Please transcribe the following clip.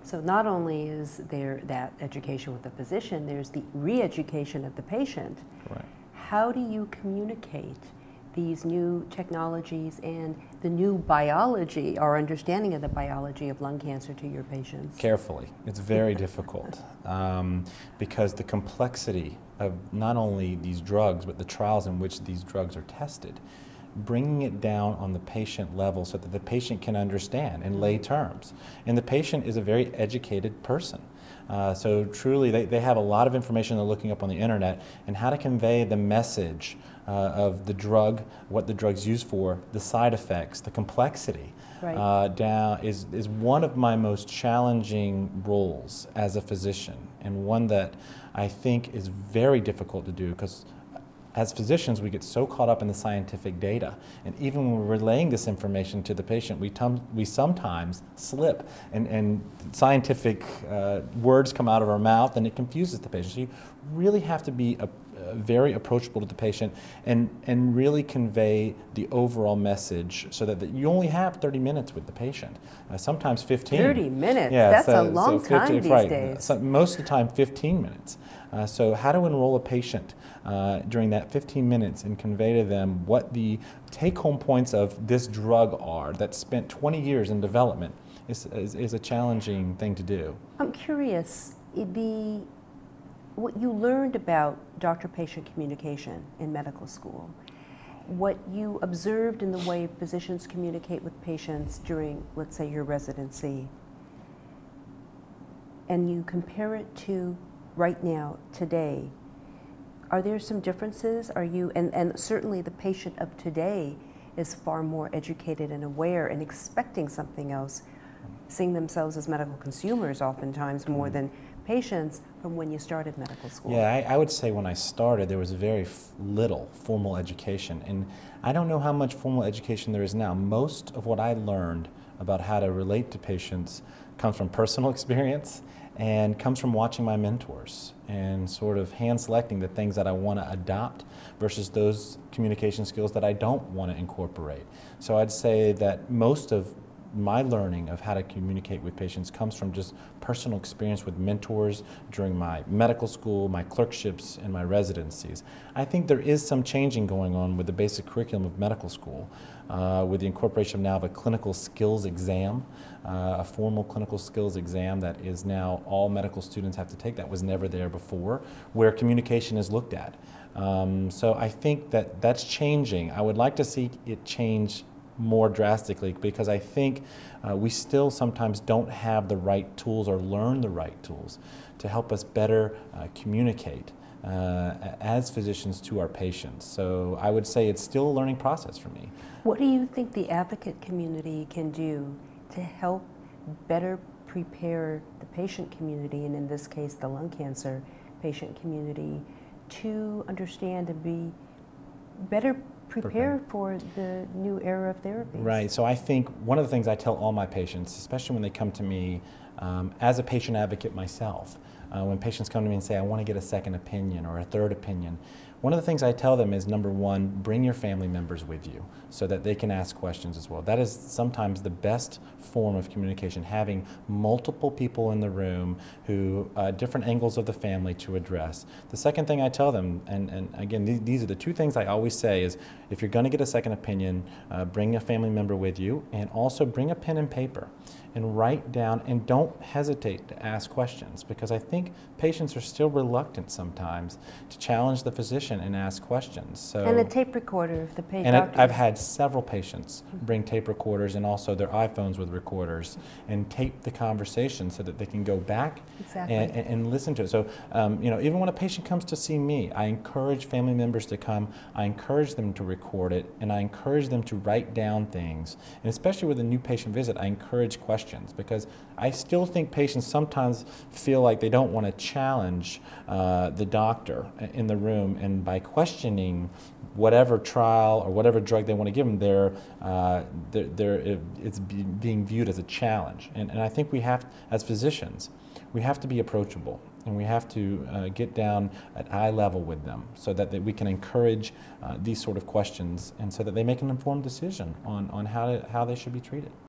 So not only is there that education with the physician, there's the re-education of the patient. Correct. How do you communicate these new technologies and the new biology, our understanding of the biology of lung cancer to your patients? Carefully. It's very difficult because the complexity of not only these drugs, but the trials in which these drugs are tested, bringing it down on the patient level so that the patient can understand in lay terms. And the patient is a very educated person. So truly, they have a lot of information they're looking up on the internet, and how to convey the message of the drug, what the drug's used for, the side effects, the complexity, down is one of my most challenging roles as a physician, and one that I think is very difficult to do, because as physicians, we get so caught up in the scientific data, and even when we're relaying this information to the patient, we sometimes slip, and scientific words come out of our mouth, and it confuses the patient. So you really have to be very approachable to the patient, and really convey the overall message, so that you only have 30 minutes with the patient, sometimes 15. 30 minutes? Yeah, that's a long time these days. So most of the time 15 minutes. So how to enroll a patient during that 15 minutes and convey to them what the take-home points of this drug are that spent 20 years in development is a challenging thing to do. I'm curious, what you learned about doctor-patient communication in medical school, what you observed in the way physicians communicate with patients during, let's say, your residency, and you compare it to right now, today, are there some differences? Are you, and certainly the patient of today is far more educated and aware and expecting something else, seeing themselves as medical consumers oftentimes more than patients from when you started medical school. Yeah, I would say when I started there was very little formal education, and I don't know how much formal education there is now. Most of what I learned about how to relate to patients comes from personal experience and comes from watching my mentors and sort of hand selecting the things that I want to adopt versus those communication skills that I don't want to incorporate. So I'd say that most of my learning of how to communicate with patients comes from just personal experience with mentors during my medical school, my clerkships, and my residencies. I think there is some changing going on with the basic curriculum of medical school, with the incorporation now of a clinical skills exam, a formal clinical skills exam that is now all medical students have to take. That was never there before, where communication is looked at. So I think that that's changing. I would like to see it change more drastically, because I think we still sometimes don't have the right tools or learn the right tools to help us better communicate as physicians to our patients. So I would say it's still a learning process for me. What do you think the advocate community can do to help better prepare the patient community, and in this case the lung cancer patient community, to understand and be better prepared for the new era of therapies? Right. So I think one of the things I tell all my patients, especially when they come to me as a patient advocate myself, when patients come to me and say, I want to get a second opinion or a third opinion, one of the things I tell them is, number one, bring your family members with you so that they can ask questions as well. That is sometimes the best form of communication, having multiple people in the room who, different angles of the family to address. The second thing I tell them, and again, these are the two things I always say, is if you're going to get a second opinion, bring a family member with you, and also bring a pen and paper and write down, and don't hesitate to ask questions, because I think patients are still reluctant sometimes to challenge the physician and ask questions. So, and a tape recorder if the patient. And I've had several patients bring tape recorders and also their iPhones with recorders and tape the conversation so that they can go back and listen to it. So you know, even when a patient comes to see me, I encourage family members to come. I encourage them to record it, and I encourage them to write down things. And especially with a new patient visit, I encourage questions, because I still think patients sometimes feel like they don't want to challenge the doctor in the room, and by questioning whatever trial or whatever drug they want to give them, it's being viewed as a challenge. And I think we have, as physicians, we have to be approachable, and we have to get down at eye level with them so that we can encourage these sort of questions, and so that they make an informed decision on how they should be treated.